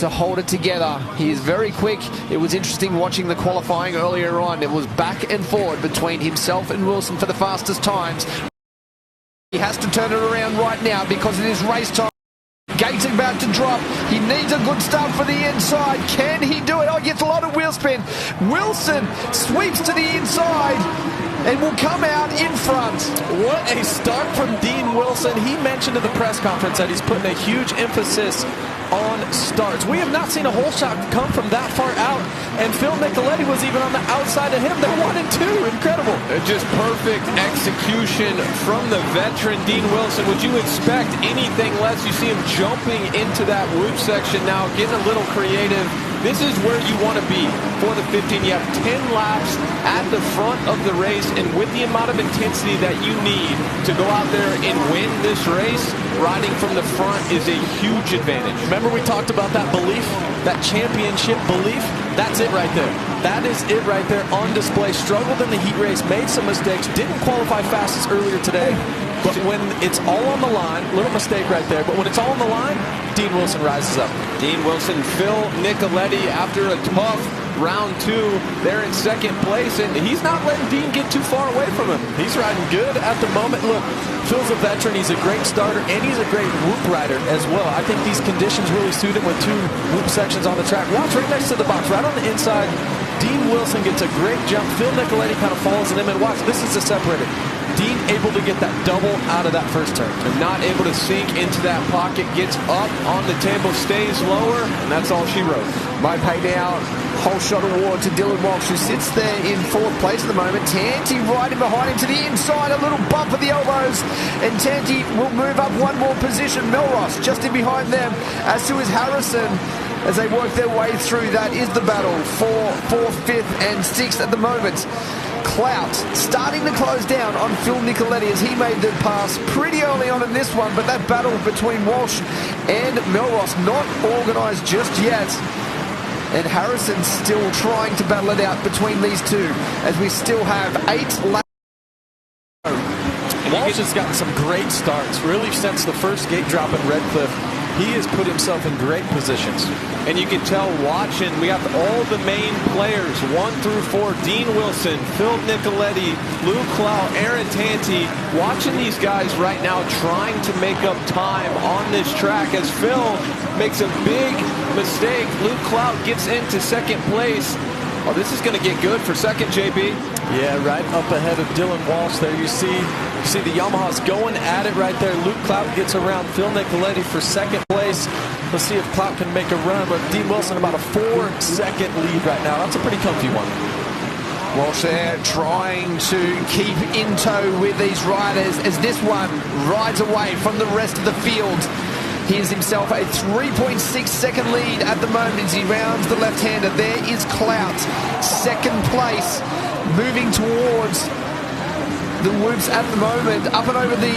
to hold it together. He is very quick. It was interesting watching the qualifying earlier on. It was back and forward between himself and Wilson for the fastest times. He has to turn it around right now because it is race time. Gate's about to drop. He needs a good start for the inside. Can he do it? Oh, he gets a lot of wheel spin. Wilson sweeps to the inside and will come out in front. What a start from Dean Wilson. He mentioned in the press conference that he's putting a huge emphasis on starts. We have not seen a whole shot come from that far out, and Phil Nicoletti was even on the outside of him. They're 1 and 2. Incredible. Just perfect execution from the veteran Dean Wilson. Would you expect anything less? You see him jumping into that whoop section now, getting a little creative. This is where you want to be for the 15. You have 10 laps at the front of the race, and with the amount of intensity that you need to go out there and win this race, riding from the front is a huge advantage. Remember we talked about that belief, that championship belief? That's it right there. That is it right there on display. Struggled in the heat race, made some mistakes, didn't qualify fastest earlier today. But when it's all on the line, little mistake right there, but when it's all on the line, Dean Wilson rises up. Dean Wilson, Phil Nicoletti, after a tough round 2, they're in second place, and he's not letting Dean get too far away from him. He's riding good at the moment. Look, Phil's a veteran, he's a great starter, and he's a great whoop rider as well. I think these conditions really suit him with 2 whoop sections on the track. Watch right next to the box, right on the inside. Dean Wilson gets a great jump. Phil Nicoletti kind of follows in him, and watch, this is the separator. Dean able to get that double out of that first turn. And not able to sink into that pocket, gets up on the table, stays lower, and that's all she wrote. My pay now, whole shot award to Dylan Walsh, who sits there in 4th place at the moment. Tanti right in behind him to the inside, a little bump at the elbows, and Tanti will move up 1 more position. Melross just in behind them, as to is Harrison. As they work their way through, that is the battle for 4th, 5th, and 6th at the moment. Clout starting to close down on Phil Nicoletti as he made the pass pretty early on in this one, but that battle between Walsh and Melross not organised just yet. And Harrison still trying to battle it out between these two as we still have 8 laps. Walsh has gotten some great starts, really since the first gate drop in Redcliffe. He has put himself in great positions. And you can tell watching, we have all the main players, 1 through 4, Dean Wilson, Phil Nicoletti, Luke Clout, Aaron Tanti, watching these guys right now trying to make up time on this track as Phil makes a big mistake. Luke Clout gets into 2nd place. Oh, this is going to get good for 2nd, JB. Yeah, right up ahead of Dylan Walsh there. You see the Yamahas going at it right there. Luke Clout gets around Phil Nicoletti for 2nd place. Let's see if Clout can make a run, but Dean Wilson about a 4-second lead right now. That's a pretty comfy one. Walsh there trying to keep in tow with these riders as this one rides away from the rest of the field. He has himself a 3.6-second lead at the moment as he rounds the left-hander. There is Clout, 2nd place, moving towards the whoops at the moment, up and over the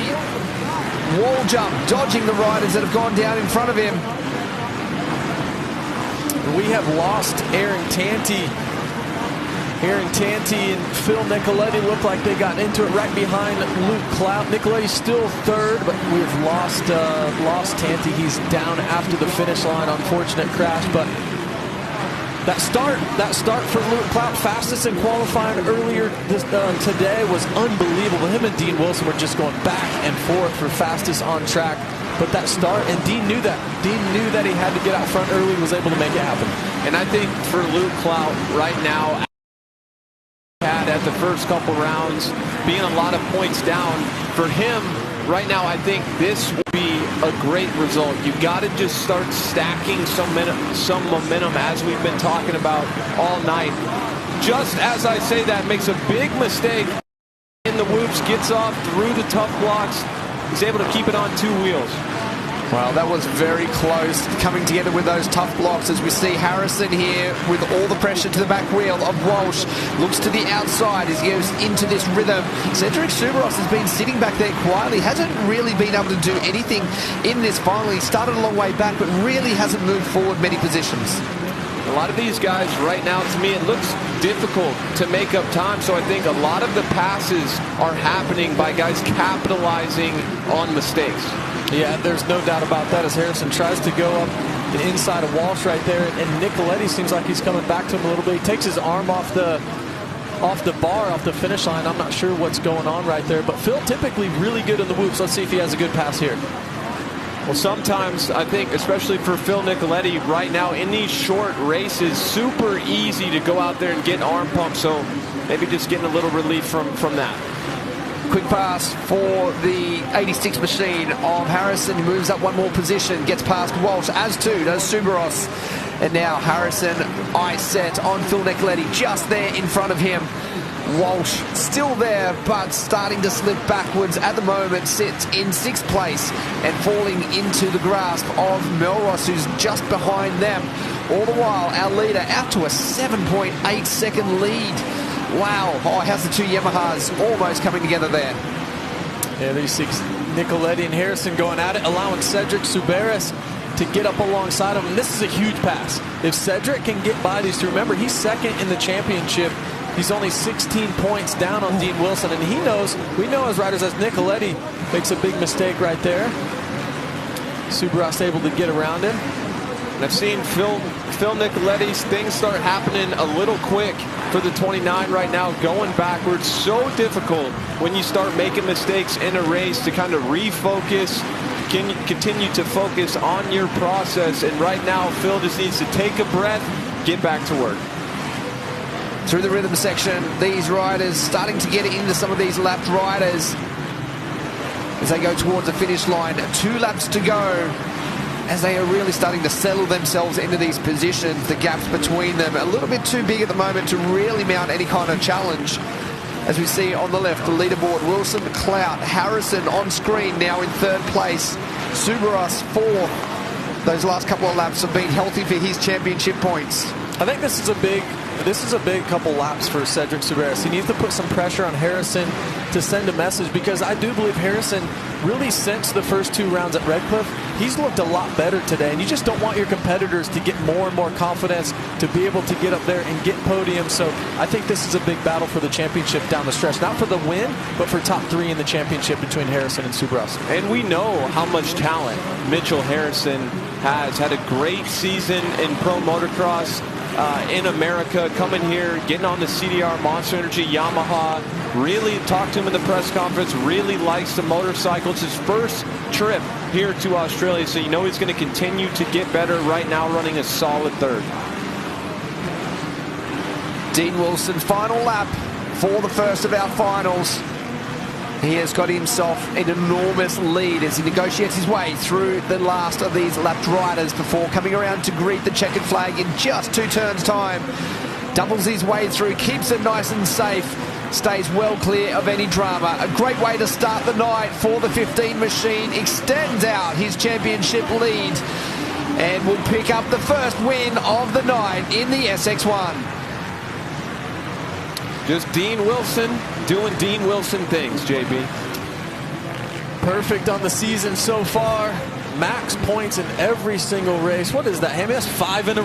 wall jump, dodging the riders that have gone down in front of him. We have lost Aaron Tanti. Aaron Tanti and Phil Nicoletti look like they got into it right behind Luke Clout. Nicoletti's still 3rd, but we've lost Tanti. He's down after the finish line. Unfortunate crash, but that start for Luke Clout, fastest in qualifying earlier today, was unbelievable. Him and Dean Wilson were just going back and forth for fastest on track. But that start, and Dean knew that. Dean knew that he had to get out front early, was able to make it happen. And I think for Luke Clout right now, at the first couple rounds, being a lot of points down for him right now, I think this will be a great result. You got to just start stacking some momentum, as we've been talking about all night. Just as I say that, makes a big mistake in the whoops, gets off through the tough blocks. He's able to keep it on 2 wheels. Well, that was very close, coming together with those tough blocks as we see Harrison here with all the pressure to the back wheel of Walsh. Looks to the outside as he goes into this rhythm. Cedric Supercross has been sitting back there quietly, hasn't really been able to do anything in this final. He started a long way back, but really hasn't moved forward many positions. A lot of these guys right now, to me, it looks difficult to make up time. So I think a lot of the passes are happening by guys capitalizing on mistakes. Yeah, there's no doubt about that as Harrison tries to go up the inside of Walsh right there. And Nicoletti seems like he's coming back to him a little bit. He takes his arm off the bar, off the finish line. I'm not sure what's going on right there. But Phil typically really good in the whoops. Let's see if he has a good pass here. Well, sometimes I think, especially for Phil Nicoletti right now in these short races, super easy to go out there and get arm pump. So maybe just getting a little relief from that. Quick pass for the 86 machine of Harrison. He moves up one more position, gets past Walsh, as too does Supercross. And now Harrison eye set on Phil Nicoletti, just there in front of him. Walsh still there, but starting to slip backwards at the moment, sits in 6th place and falling into the grasp of Melross, who's just behind them. All the while, our leader out to a 7.8 second lead. Wow. Oh, how's the two Yamahas almost coming together there? Yeah, there you see Nicoletti and Harrison going at it, allowing Cedric Suberes to get up alongside him. And this is a huge pass. If Cedric can get by these two, remember, he's second in the championship. He's only 16 points down on Dean Wilson, and he knows, we know as riders, as Nicoletti makes a big mistake right there. Supercross able to get around him. And I've seen Phil Nicoletti's things start happening a little quick for the 29 right now, going backwards. So difficult when you start making mistakes in a race to kind of refocus, continue to focus on your process. And right now, Phil just needs to take a breath, get back to work. Through the rhythm section, these riders starting to get into some of these lapped riders as they go towards the finish line. 2 laps to go as they are really starting to settle themselves into these positions. The gaps between them a little bit too big at the moment to really mount any kind of challenge. As we see on the left, the leaderboard, Wilson, Clout, Harrison on screen now in 3rd place. Supercross 4th. Those last couple of laps have been healthy for his championship points. I think this is a big couple laps for Cedric Suberes. He needs to put some pressure on Harrison to send a message, because I do believe Harrison really, since the first 2 rounds at Redcliffe, he's looked a lot better today. And you just don't want your competitors to get more and more confidence to be able to get up there and get podiums. So I think this is a big battle for the championship down the stretch. Not for the win, but for top 3 in the championship between Harrison and Supercross. And we know how much talent Mitchell Harrison has. Had a great season in pro motocross in America, coming here, getting on the CDR Monster Energy Yamaha. Really talked to him in the press conference, really likes the motorcycle. It's his first trip here to Australia, so you know he's going to continue to get better. Right now running a solid 3rd. Dean Wilson, final lap for the first of our finals. He has got himself an enormous lead as he negotiates his way through the last of these lapped riders before coming around to greet the checkered flag in just 2 turns time. Doubles his way through, keeps it nice and safe, stays well clear of any drama. A great way to start the night for the 15 machine. Extends out his championship lead and will pick up the first win of the night in the SX1. Just Dean Wilson doing Dean Wilson things, JB. Perfect on the season so far. Max points in every single race. What is that? He has 5 in a row.